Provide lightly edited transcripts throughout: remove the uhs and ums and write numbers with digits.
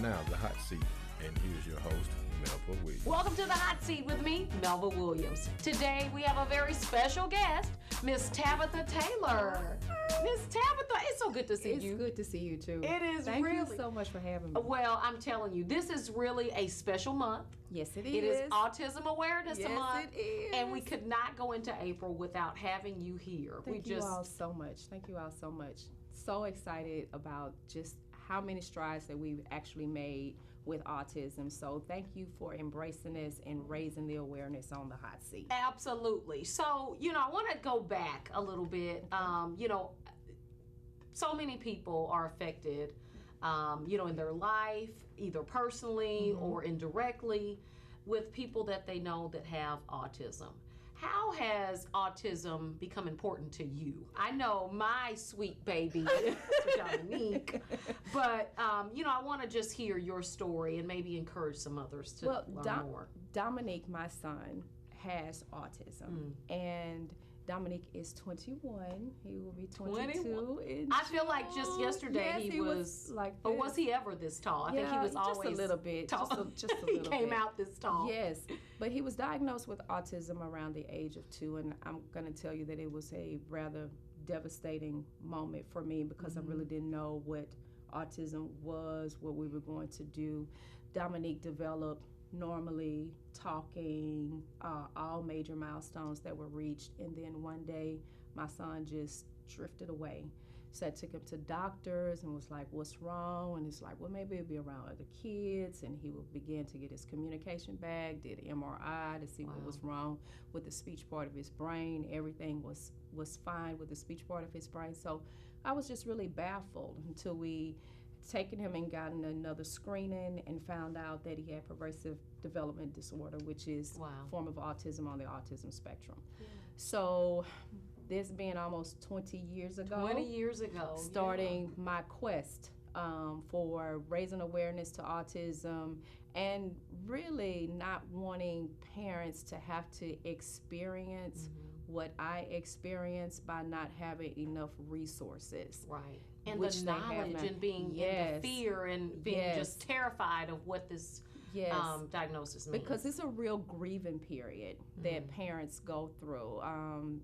now The Hot Seat, and here's your host, Melva Williams. Welcome to The Hot Seat with me, Melva Williams. Today we have a very special guest, Miss Tabatha Taylor. Miss Tabatha, it's so good to see you. It's good to see you too. It is Thank really. you so much for having me. Well, I'm telling you, this is really a special month. Yes, it It is Autism Awareness Yes, month. it is. And we could not go into April without having you here. Thank you all so much. Thank you all so much. So excited about just how many strides that we've actually made with autism. So thank you for embracing this and raising the awareness on the hot seat. Absolutely. So, I want to go back a little bit. So many people are affected, in their life, either personally or indirectly, with people that they know that have autism. How has autism become important to you? I know my sweet baby, Dominique, but, I want to just hear your story and maybe encourage some others to learn more. Dominique, my son, has autism, and Dominique is 21. He will be 22 in I feel like just yesterday he was like this. But was he ever this tall? I think he was always just a little bit tall. Just a little He came bit. out this tall. Yes, but he was diagnosed with autism around the age of 2, and I'm going to tell you that it was a rather devastating moment for me because I really didn't know what autism was, what we were going to do. Dominique developed normally, talking, all major milestones that were reached, and then one day my son just drifted away. So I took him to doctors and was like, what's wrong? And it's like, well, maybe it'll be around other kids. And he would begin to get his communication back, did an MRI to see what was wrong with the speech part of his brain. Everything was fine with the speech part of his brain. So I was just really baffled until we taken him and gotten another screening and found out that he had progressive development disorder, which is a form of autism on the autism spectrum. So this being almost 20 years ago. Starting my quest for raising awareness to autism and really not wanting parents to have to experience what I experienced by not having enough resources. Right. And the knowledge and being in the fear and being just terrified of what this diagnosis means. Because it's a real grieving period that parents go through.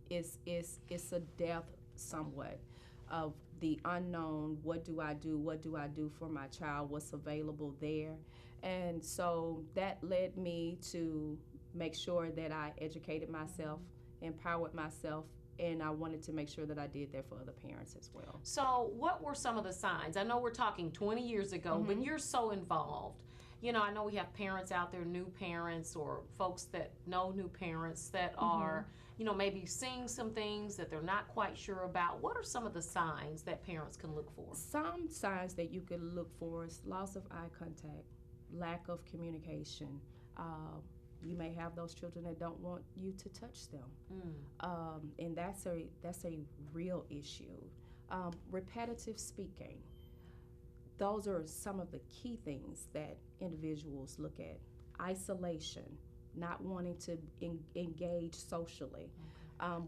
It's a death somewhat of the unknown. What do I do? What do I do for my child? What's available there? And so that led me to make sure that I educated myself, empowered myself, and I wanted to make sure that I did that for other parents as well. So what were some of the signs? I know we're talking 20 years ago, but you're so involved. I know we have parents out there, new parents or folks that know new parents that are, maybe seeing some things that they're not quite sure about. What are some of the signs that parents can look for? Some signs that you could look for is loss of eye contact, lack of communication. You may have those children that don't want you to touch them, and that's a real issue. Repetitive speaking. Those are some of the key things that individuals look at. Isolation, not wanting to engage socially.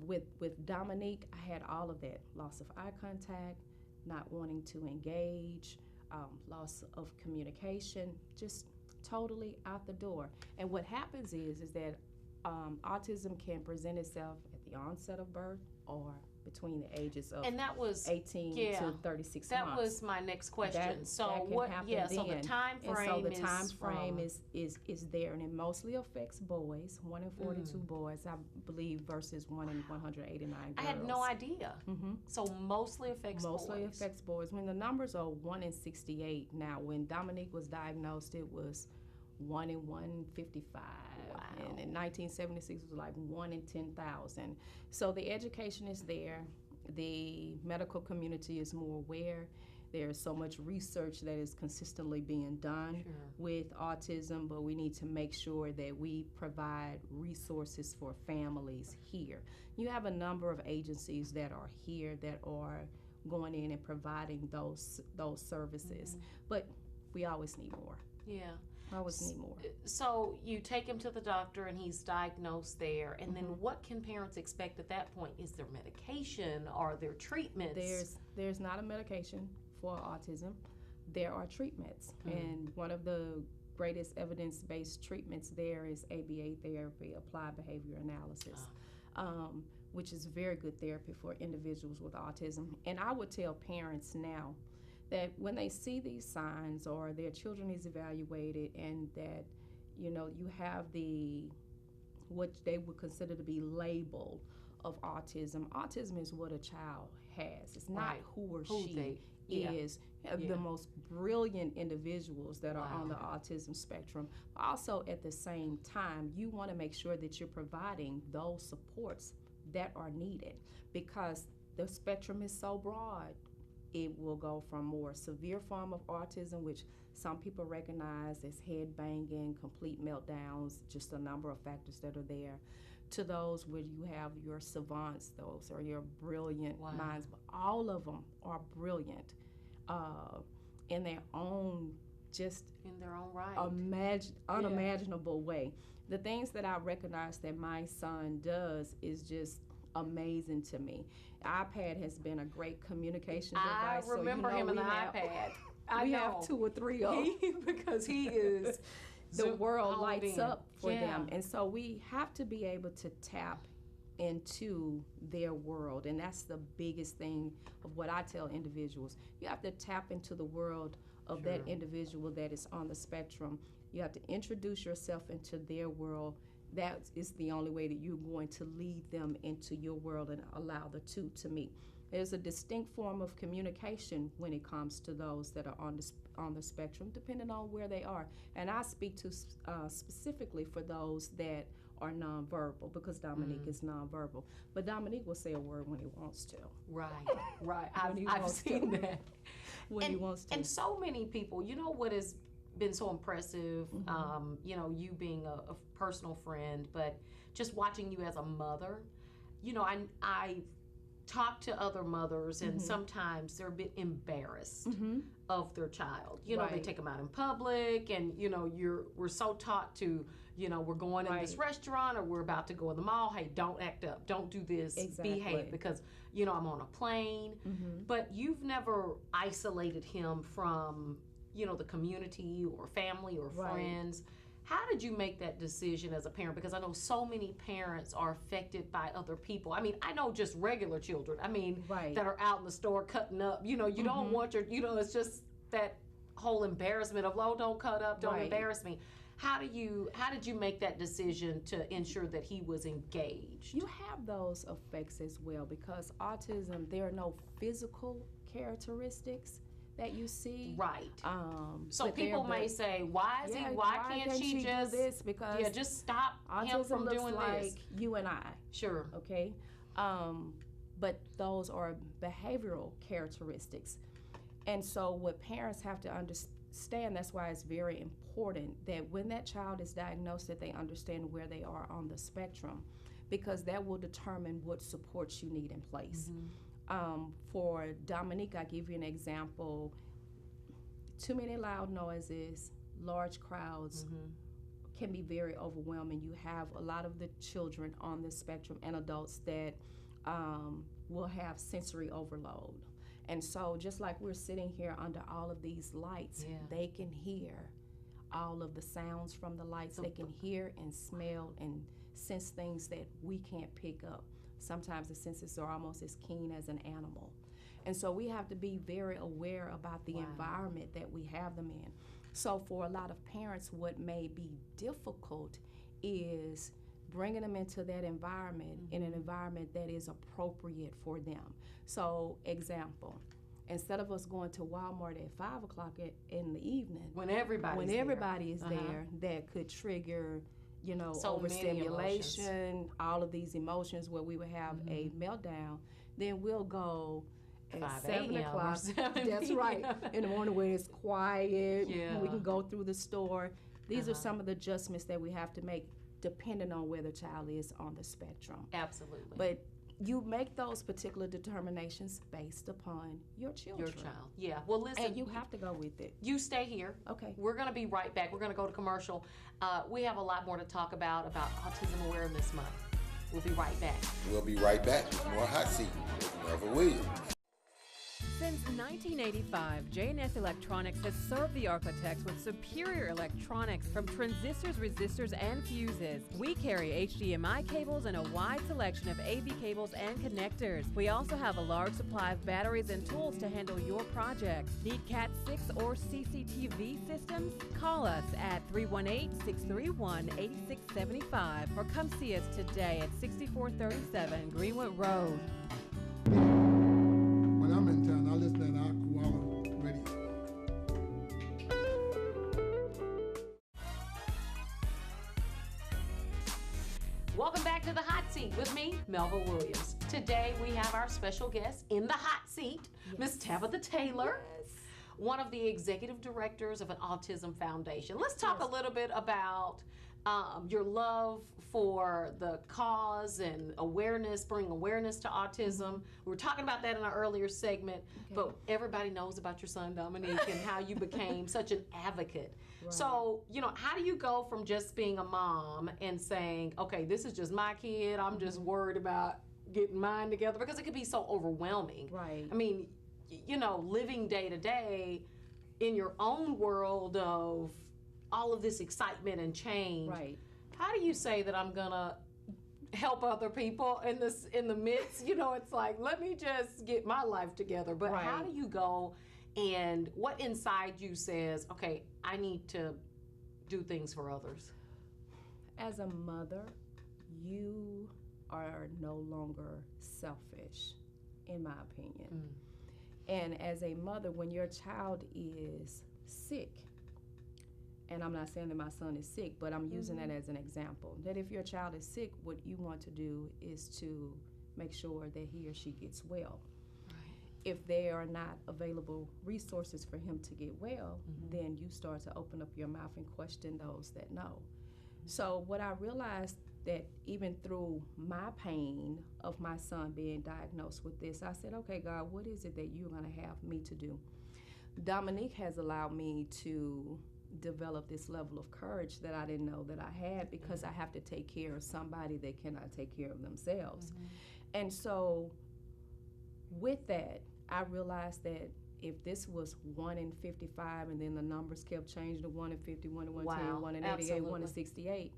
With Dominique, I had all of that. Loss of eye contact, not wanting to engage, loss of communication, just totally out the door. And what happens is that autism can present itself at the onset of birth or between the ages of 18 to 36 months. That was my next question. So the time frame is there, and it mostly affects boys. 1 in 42 boys, I believe, versus 1 in 189 girls. I had no idea. So mostly affects boys. When the numbers are 1 in 68 now, when Dominique was diagnosed, it was 1 in 155. Wow. And in 1976 it was like 1 in 10,000. So the education is there. The medical community is more aware. There's so much research that is consistently being done with autism, but we need to make sure that we provide resources for families here. You have a number of agencies that are here that are going in and providing those services, but we always need more. Yeah. Always need more. So you take him to the doctor and he's diagnosed there, and then what can parents expect at that point? Is there medication? Are there treatments? There's not a medication for autism. there are treatments. And one of the greatest evidence-based treatments there is ABA therapy, applied behavior analysis, which is very good therapy for individuals with autism. And I would tell parents now that when they see these signs or their children is evaluated and that, you know, you have what they would consider to be labeled of autism. Autism is what a child has. It's not who or she is. The most brilliant individuals that are on the autism spectrum. Also, at the same time, you want to make sure that you're providing those supports that are needed, because the spectrum is so broad. It will go from more severe form of autism, which some people recognize as head banging, complete meltdowns, just a number of factors that are there, to those where you have your savants, those are your brilliant minds. But all of them are brilliant in their own, just in their own right, unimaginable way. The things that I recognize that my son does is just amazing to me. iPad has been a great communication device. I remember him in the iPad. We have 2 or 3 of them because he is the world lights up for them, and so we have to be able to tap into their world, and that's the biggest thing of what I tell individuals. You have to tap into the world of that individual that is on the spectrum. You have to introduce yourself into their world. That is the only way that you're going to lead them into your world and allow the two to meet. There's a distinct form of communication when it comes to those that are on the spectrum, depending on where they are. And I speak to specifically for those that are nonverbal, because Dominique is nonverbal. But Dominique will say a word when he wants to. Right. I've seen that. When he wants to. And so many people, you know what has been so impressive, you know, you being a personal friend, but just watching you as a mother, you know, I talk to other mothers, and sometimes they're a bit embarrassed of their child. You know, they take them out in public, and you know, we're so taught to, you know, we're going in this restaurant or we're about to go in the mall. Hey, don't act up, don't do this, behave, because you know I'm on a plane. But you've never isolated him from, you know, the community or family or friends. How did you make that decision as a parent? Because I know so many parents are affected by other people. I mean, I know just regular children, I mean, that are out in the store cutting up. You know, you don't want your, you know, it's just that whole embarrassment of, oh, don't cut up, don't embarrass me. How did you make that decision to ensure that he was engaged? You have those effects as well, because autism, there are no physical characteristics that you see. So people may say, why can't she just do this? Because just stop him from looks doing like this. You and I. Okay. But those are behavioral characteristics. And so what parents have to understand, that's why it's very important that when that child is diagnosed, that they understand where they are on the spectrum, because that will determine what supports you need in place. For Dominique, I give you an example. Too many loud noises, large crowds can be very overwhelming. You have a lot of the children on the spectrum and adults that will have sensory overload. And so just like we're sitting here under all of these lights, they can hear all of the sounds from the lights. They can hear and smell and sense things that we can't pick up. Sometimes the senses are almost as keen as an animal. And so we have to be very aware about the environment that we have them in. So for a lot of parents, what may be difficult is bringing them into that environment, in an environment that is appropriate for them. So example, instead of us going to Walmart at 5 o'clock in the evening, when everybody is there, that could trigger, you know, so overstimulation, all of these emotions where we would have a meltdown, then we'll go at 7 o'clock. That's right. In the morning where it's quiet, we can go through the store. These are some of the adjustments that we have to make depending on where the child is on the spectrum. Absolutely. But you make those particular determinations based upon your children. Your child. Yeah. Well, listen. And you have to go with it. You stay here. Okay. We're going to be right back. We're going to go to commercial. We have a lot more to talk about Autism Awareness Month. We'll be right back. We'll be right back with more Hot Seat with Melva Williams. Since 1985, J&S Electronics has served the architects with superior electronics from transistors, resistors, and fuses. We carry HDMI cables and a wide selection of AV cables and connectors. We also have a large supply of batteries and tools to handle your projects. Need Cat 6 or CCTV systems? Call us at 318-631-8675 or come see us today at 6437 Greenwood Road. When I'm in town, I listen to Aqua Radio. Welcome back to the Hot Seat with me, Melva Williams. Today we have our special guest in the hot seat, Miss Tabatha Taylor, one of the executive directors of an autism foundation. Let's talk a little bit about your love for the cause and awareness, bring awareness to autism. We were talking about that in our earlier segment, but everybody knows about your son Dominique and how you became such an advocate. Right. So, how do you go from just being a mom and saying, okay, this is just my kid, I'm just worried about getting mine together, because it could be so overwhelming. Right. I mean, living day to day in your own world of all of this excitement and change. Right. How do you say that I'm gonna help other people in the midst? It's like, let me just get my life together. But how do you go, and what inside you says, okay, I need to do things for others? As a mother, you are no longer selfish, in my opinion. And as a mother, when your child is sick, and I'm not saying that my son is sick, but I'm using that as an example, that if your child is sick, what you want to do is to make sure that he or she gets well. If there are not available resources for him to get well, then you start to open up your mouth and question those that know. So what I realized, that even through my pain of my son being diagnosed with this, I said, okay, God, what is it that you're gonna have me to do? Dominique has allowed me to develop this level of courage that I didn't know that I had, because I have to take care of somebody that cannot take care of themselves. And so with that, I realized that if this was 1 in 55 and then the numbers kept changing to 1 in 50, 1 in 110, 1 in 88, 1 in 68,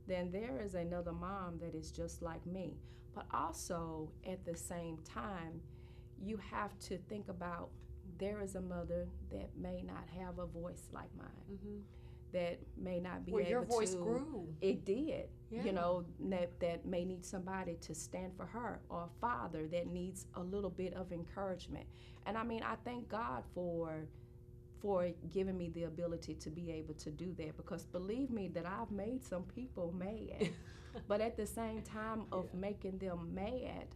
then there is another mom that is just like me. But also at the same time, you have to think about, there is a mother that may not have a voice like mine, that may not be able to. Your voice grew. It did. That may need somebody to stand for her, or a father that needs a little bit of encouragement. And I mean, I thank God for giving me the ability to be able to do that, because believe me that I've made some people mad. But at the same time of making them mad,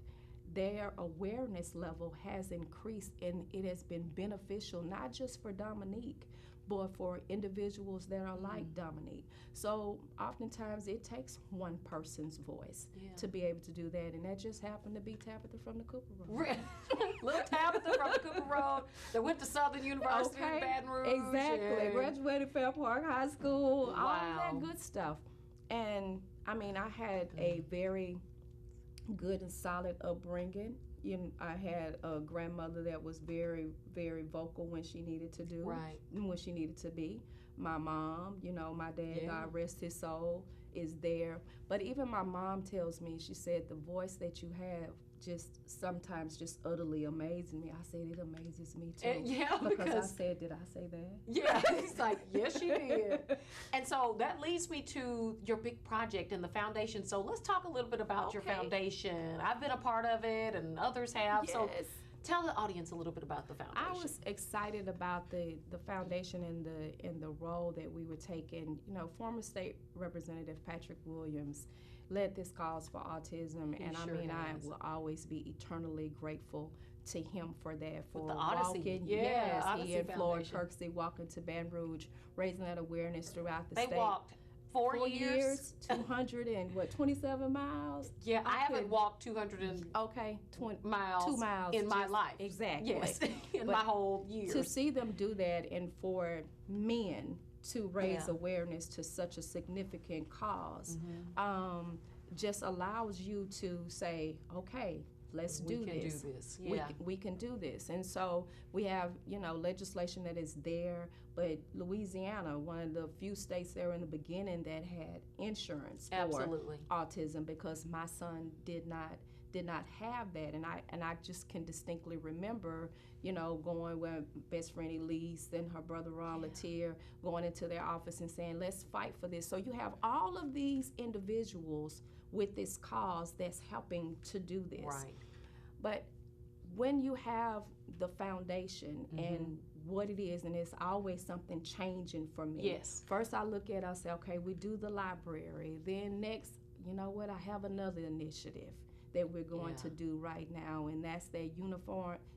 their awareness level has increased, and it has been beneficial, not just for Dominique, but for individuals that are like Dominique. So oftentimes it takes one person's voice to be able to do that, and that just happened to be Tabatha from the Cooper Road. Little Tabatha from the Cooper Road that went to Southern University in Baton Rouge. Exactly. Graduated Fair Park High School, all of that good stuff. And I mean, I had a very good and solid upbringing. I had a grandmother that was very, very vocal when she needed to do, when she needed to be. My mom, my dad, God rest his soul, is there. But even my mom tells me, she said, the voice that you have just sometimes just utterly amazes me. I said, it amazes me too. Because I said, did I say that? Yeah, he's like, yes, she did. And so that leads me to your big project and the foundation. So let's talk a little bit about your foundation. I've been a part of it, and others have. So tell the audience a little bit about the foundation. I was excited about the foundation and the role that we were taking. Former State Representative Patrick Williams led this cause for autism, and I will always be eternally grateful to him for that, for walking. He and Floyd Kirksey walking to Baton Rouge, raising that awareness throughout the state. They walked 4 years, 227 miles. Yeah, I haven't walked 200 miles 2 miles in my life. Exactly. Yes, in my whole years. To see them do that, and for men to raise awareness to such a significant cause, just allows you to say, okay, Let's do this. Yeah. We can do this. And so we have, legislation that is there, but Louisiana, one of the few states there in the beginning that had insurance Absolutely. for autism, because my son did not have that, and I just can distinctly remember, going with best friend Elise and her brother Ron Latier, going into their office and saying, let's fight for this. So you have all of these individuals with this cause that's helping to do this. Right. But when you have the foundation and what it is, and it's always something changing for me. Yes. First I look at, I say, okay, we do the library. Then next, you know what, I have another initiative that we're going to do right now, and that's that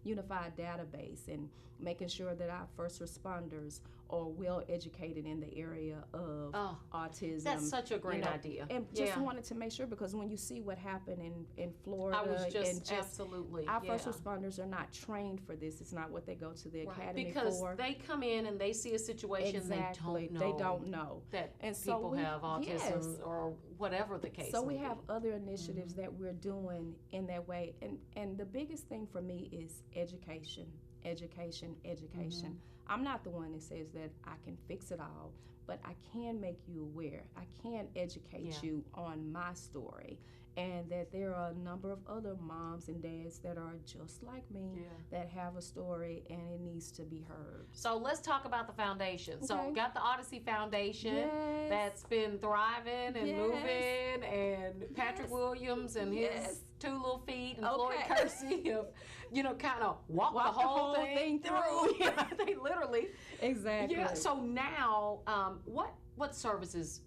unified database, and making sure that our first responders are well educated in the area of autism. That's such a great idea. And just wanted to make sure, because when you see what happened in Florida, I was just and absolutely our first responders are not trained for this. It's not what they go to the academy because for. they come in and they see a situation Exactly. they don't know that and so people have autism or whatever the case. So we may have be. other initiatives that we're doing in that way, and the biggest thing for me is education. I'm not the one that says that I can fix it all, but I can make you aware. I can educate you on my story, and that there are a number of other moms and dads that are just like me that have a story, and it needs to be heard. So let's talk about the foundation. So Okay. we got the Odyssey Foundation that's been thriving and moving, and Patrick Williams and his two little feet, and Floyd Kersey have, kind of walked the whole thing through. They literally. Exactly. Yeah. So now, what services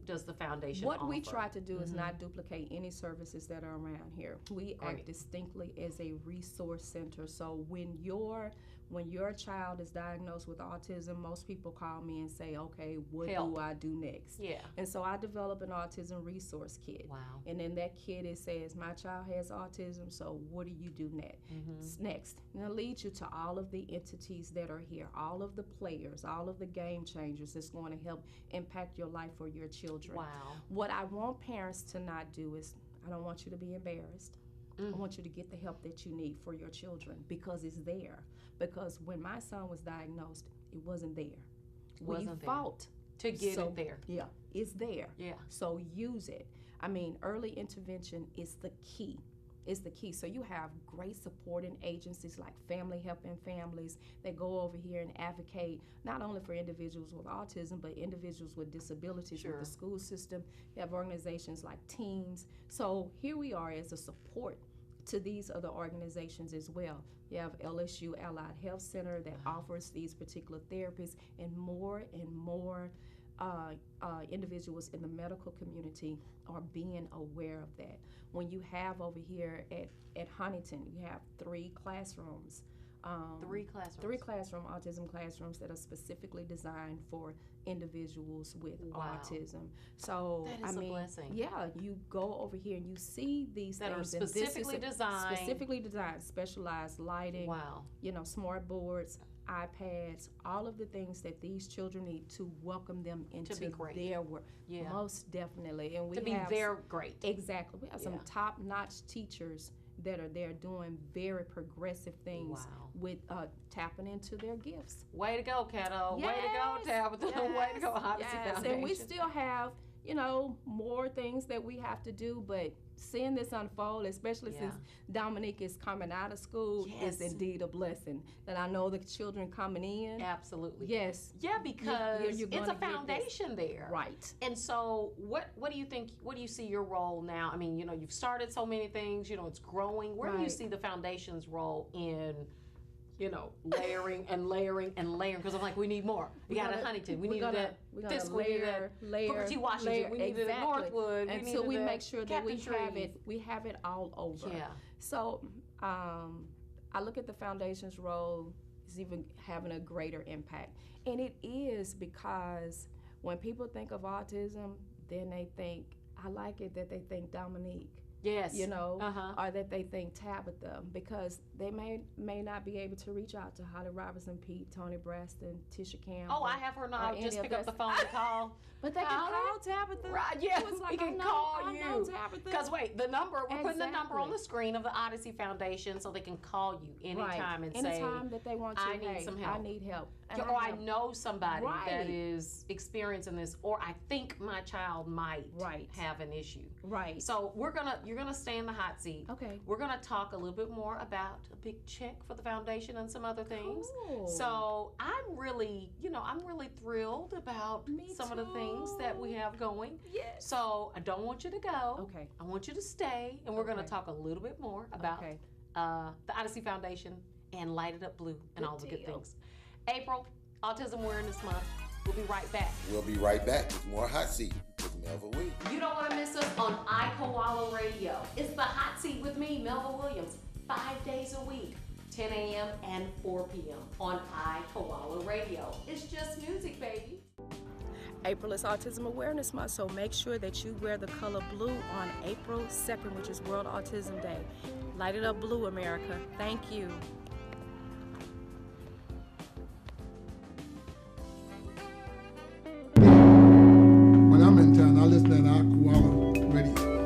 does the foundation offer? What we try to do is not duplicate any services that are around here. We act distinctly as a resource center. So when your child is diagnosed with autism, most people call me and say, okay, what do I do next? Yeah. And so I develop an autism resource kit. Wow. And in that kit it says, my child has autism, so what do you do next? And it leads you to all of the entities that are here, all of the players, all of the game changers that's going to help impact your life or your children. Wow. What I want parents to not do is, I don't want you to be embarrassed. I want you to get the help that you need for your children, because it's there. Because when my son was diagnosed, it wasn't there. We fought to get it there. Yeah, it's there. Yeah. So use it. I mean, early intervention is the key. So you have great supporting agencies like Family Helping Families that go over here and advocate not only for individuals with autism, but individuals with disabilities with the school system. You have organizations like Teams. So here we are as a support to these other organizations as well. You have LSU Allied Health Center that offers these particular therapies, and more individuals in the medical community are being aware of that. When you have over here at Huntington, you have three classrooms. Three classroom autism classrooms that are specifically designed for individuals with autism. So that is a blessing. Yeah, you go over here and you see these that things are specifically designed, specialized lighting. Wow. Smart boards, iPads, all of the things that these children need to welcome them into their work. Yeah. Most definitely. And we to be their great. Exactly. We have some top-notch teachers that are there doing very progressive things with tapping into their gifts. Way to go, Kato. Way to go, Tabatha. Way to go, Odyssey Foundation. And we still have, more things that we have to do, but seeing this unfold, especially since Dominique is coming out of school, is indeed a blessing. That I know the children coming in. Absolutely. Yes. Yeah, because you're it's a foundation there. Right. And so what do you think, what do you see your role now? I mean, you've started so many things, it's growing. Where do you see the foundation's role in, layering and layering and layering? Because I'm like, we need more. We got a Huntington. We needed that this school. We needed that Booker T. Washington. We needed it Northwood. Until we make sure that Captain we have it all over. Yeah. So I look at the foundation's role as even having a greater impact. And it is because when people think of autism, then they think, I like it that they think Dominique. Yes. You know, Uh-huh. or that they think Tabatha, because they may not be able to reach out to Holly Robertson, Pete, Tony Braston, Tisha Campbell. Oh, I have her now. or Just any pick of up the those. phone and call. But they can Holly? call Tabatha. Right, yeah, It was like, we can I know, call I you. know Tabatha. Because wait, the number, we're putting the number on Exactly. the screen of the Odyssey Foundation so they can call you anytime and say, anytime that they want to, I need hey, some help. I need help. And or I have- know somebody that Right. is experiencing this, or I think my child might Right. have an issue. Right. So you're gonna stay in the hot seat. Okay. We're gonna talk a little bit more about a big check for the foundation and some other things. Cool. So I'm really thrilled about Me some of the things that we too. have going. Yes. So I don't want you to go. Okay. I want you to stay, and we're gonna Okay. talk a little bit more about Okay. the Odyssey Foundation and Light It Up Blue and Good all the good deal. things. April, Autism Awareness Month. We'll be right back. We'll be right back with more Hot Seat with Melva Williams. You don't want to miss us on iKoala Radio. It's the Hot Seat with me, Melva Williams, 5 days a week, 10 a.m. and 4 p.m. on iKoala Radio. It's just music, baby. April is Autism Awareness Month, so make sure that you wear the color blue on April 2nd, which is World Autism Day. Light it up blue, America. Thank you. When I'm in town, I listen to Aquala Radio.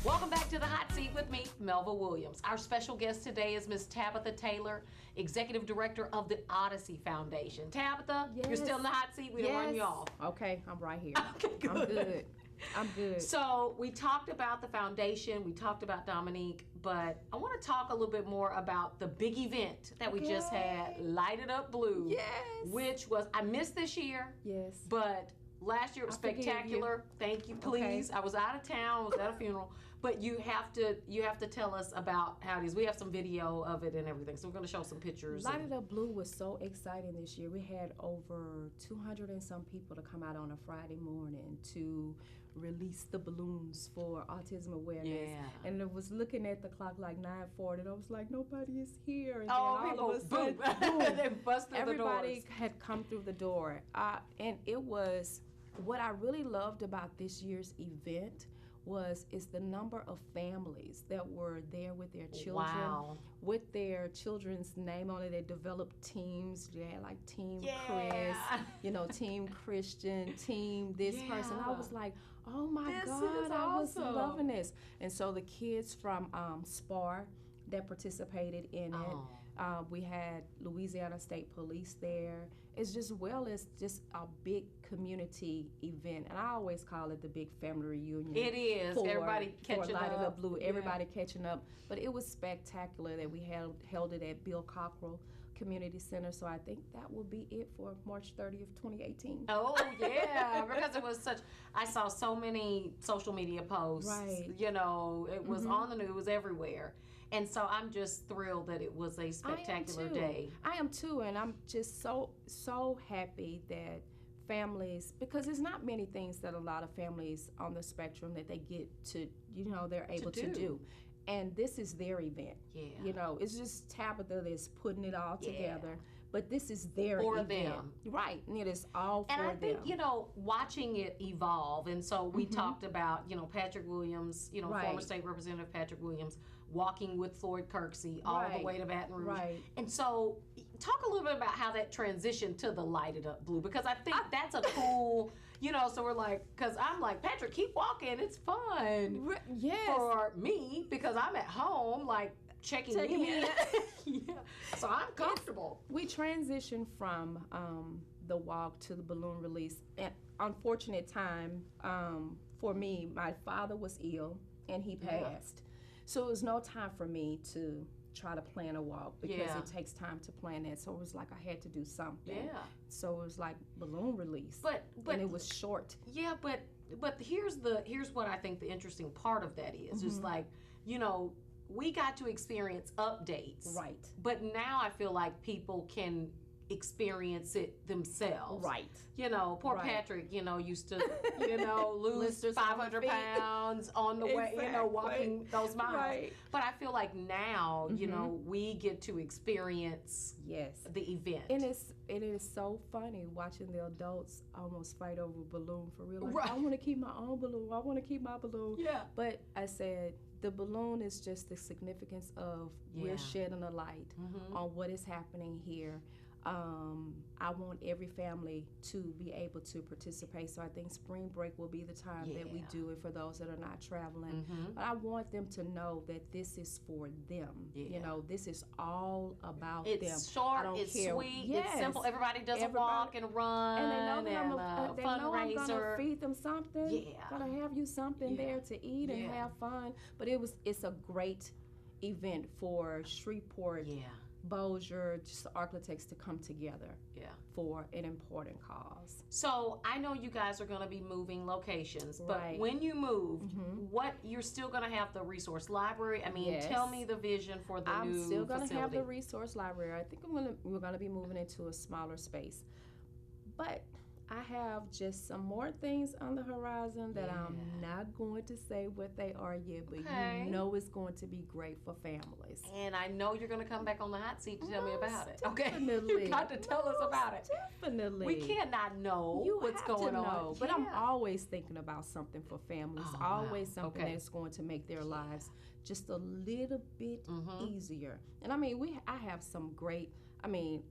Welcome back to the Hot Seat with me, Melva Williams. Our special guest today is Miss Tabatha Taylor, Executive Director of the Odyssey Foundation. Tabatha, you're Yes. still in the hot seat. We don't run you off. Okay, I'm right here. Okay, good. I'm good. I'm good. So we talked about the foundation, we talked about Dominique, but I want to talk a little bit more about the big event that we just had, Light It Up Blue. Yes. Which was, I missed this year, Yes. but last year it was I forgive you. spectacular. Thank you, please. I was out of town, I was at a funeral. But you have to tell us about how it is. We have some video of it and everything, so we're going to show some pictures. Light It Up Blue was so exciting this year. We had over 200 and some people to come out on a Friday morning to release the balloons for Autism Awareness. Yeah. And it was looking at the clock like 9:40, and I was like, nobody is here. And Oh, then all of a people, sudden, boom. They bust through the everybody doors. had come through the door. And it was, what I really loved about this year's event is the number of families that were there with their children, Wow. with their children's name on it. They developed teams. They had like Team Yeah. Chris, Team Christian, Team this person. I Yeah. was like, oh my This God, is I was awesome. loving this. And so the kids from SPAR that participated in it. Oh. We had Louisiana State Police there. It's just just a big community event, and I always call it the big family reunion. It is. Everybody catching Light It up. Up Blue. Yeah. Everybody catching up. But it was spectacular that we held it at Bill Cockrell Community Center. So I think that will be it for March 30th, 2018. Oh yeah, because it was I saw so many social media posts. Right. It was on the news everywhere. And so I'm just thrilled that it was a spectacular day. I am too, and I'm just so happy that families, because there's not many things that a lot of families on the spectrum that they get to, they're able to do. And this is their event. Yeah. It's just Tabatha that's putting it all Yeah. together. But this is their For event. them. Right. And it is all And for I think, them. watching it evolve, and so we talked about, Patrick Williams, Right. former state representative Patrick Williams, walking with Floyd Kirksey all the Right. way to Baton Rouge. Right. And so talk a little bit about how that transitioned to the Light It Up Blue, because I think that's a cool, so we're like, because I'm like, Patrick, keep walking, it's fun. Yes. For me, because I'm at home, like, checking Checking in. in. Yeah. So I'm comfortable. We transitioned from the walk to the balloon release. An unfortunate time for me, my father was ill and he passed. So it was no time for me to try to plan a walk because it takes time to plan that. So it was like I had to do something. Yeah. So it was like balloon release. But and it was short. Yeah, but here's what I think the interesting part of that is. Just like, we got to experience updates. Right. But now I feel like people can experience it themselves. Right. You know, poor Right. Patrick, used to, lose Blisters on 500 feet. pounds on the way, Exactly. walking those miles. Right. But I feel like now, we get to experience Yes. the event. And it is so funny watching the adults almost fight over a balloon for real. Like, Right. I want to keep my own balloon. I want to keep my balloon. Yeah. But I said the balloon is just the significance of Yeah. we're shedding a light on what is happening here. I want every family to be able to participate. So I think spring break will be the time that we Yeah. do it for those that are not traveling. But I want them to know that this is for them. Yeah. This is all about It's them. short, I don't it's care. sweet, Yes. it's simple. Everybody does a Everybody- walk and run And they know that and I'm fundraiser. gonna feed them something. Yeah. Gonna have you something Yeah. there to eat and Yeah. have fun. But it's a great event for Shreveport, Yeah, Bossier, just the architects to come together yeah. for an important cause. So I know you guys are going to be moving locations, but Right. when you move, what you're still going to have the resource library. I mean, Yes. tell me the vision for the I'm new still gonna facility. have the resource library. I think we're gonna be moving into a smaller space, but I have just some more things on the horizon that I'm not going to say what they are yet, but Okay. you know it's going to be great for families. And I know you're going to come back on the hot seat to tell me about it. Okay, Definitely. you got to tell us about it. Definitely. We cannot know You what's have going to on. know, but I'm Yeah. always thinking about something for families. Oh, wow. Always something Okay. that's going to make their lives just a little bit easier. And I mean, I have some great,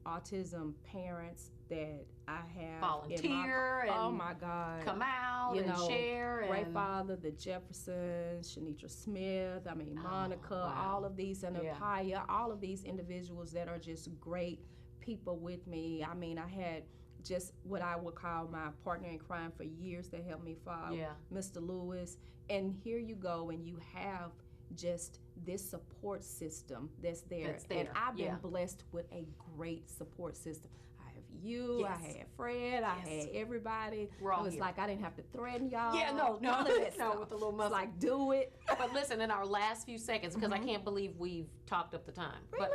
autism parents that I have Volunteer oh and my God. come out You and know, share. Great and Father, the Jeffersons, Shanitra Smith, Monica, wow. all of these, and Yeah. Apaya, all of these individuals that are just great people with me. I had just what I would call my partner in crime for years that helped me follow, Yeah. Mr. Lewis. And here you go, and you have just this support system that's there. That's there, And I've been yeah. blessed with a great support system. I have you, I Yes. had Fred, I Yes. had everybody. We're all It was here. like I didn't have to threaten y'all. Yeah, no, none of that no, stuff. with the little It's muscle. like, do it. But listen, in our last few seconds, because I can't believe we've talked up the time. But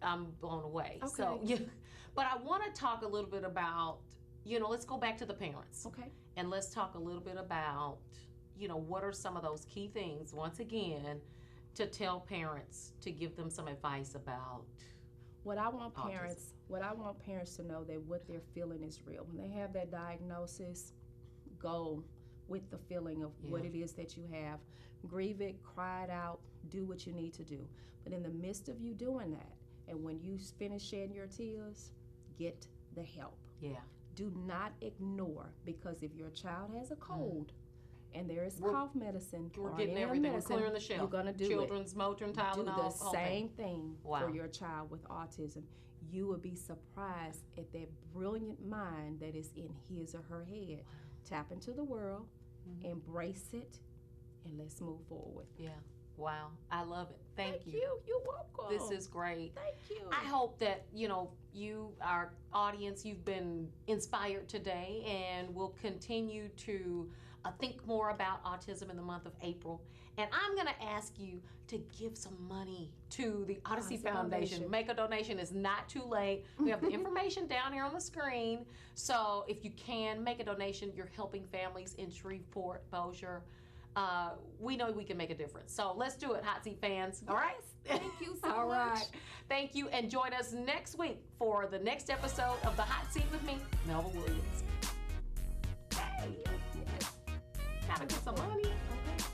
I'm blown away. Okay. So, yeah. But I want to talk a little bit about, let's go back to the parents. Okay. And let's talk a little bit about, what are some of those key things, once again, to tell parents, to give them some advice about What I want autism. parents to know that what they're feeling is real. When they have that diagnosis, go with the feeling of what Yeah. it is that you have. Grieve it, cry it out, do what you need to do. But in the midst of you doing that, and when you finish shedding your tears, get the help. Yeah. Do not ignore, because if your child has a cold and there is We're- cough medicine We're or getting any other everything. We're medicine, clearing the shelf. you're gonna do Children's Motrin, it. Do Tylenol, the whole same thing. thing Wow. for your child with autism. You will be surprised at that brilliant mind that is in his or her head. Tap into the world, embrace it, and let's move forward. Yeah. Wow. I love it. Thank you. You're welcome. This is great. Thank you. I hope that, you, our audience, you've been inspired today and will continue to think more about autism in the month of April. And I'm going to ask you to give some money to the Odyssey Foundation. Make a donation. It's not too late. We have the information down here on the screen. So if you can, make a donation. You're helping families in Shreveport, Bossier. We know we can make a difference. So let's do it, Hot Seat fans. All right? Thank you so All much. right. Thank you. And join us next week for the next episode of The Hot Seat with me, Melva Williams. Hey, yes. Gotta get some money.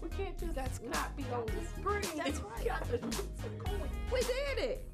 We can't just not be on the screen. That's right. Gotta do some coin. We did it.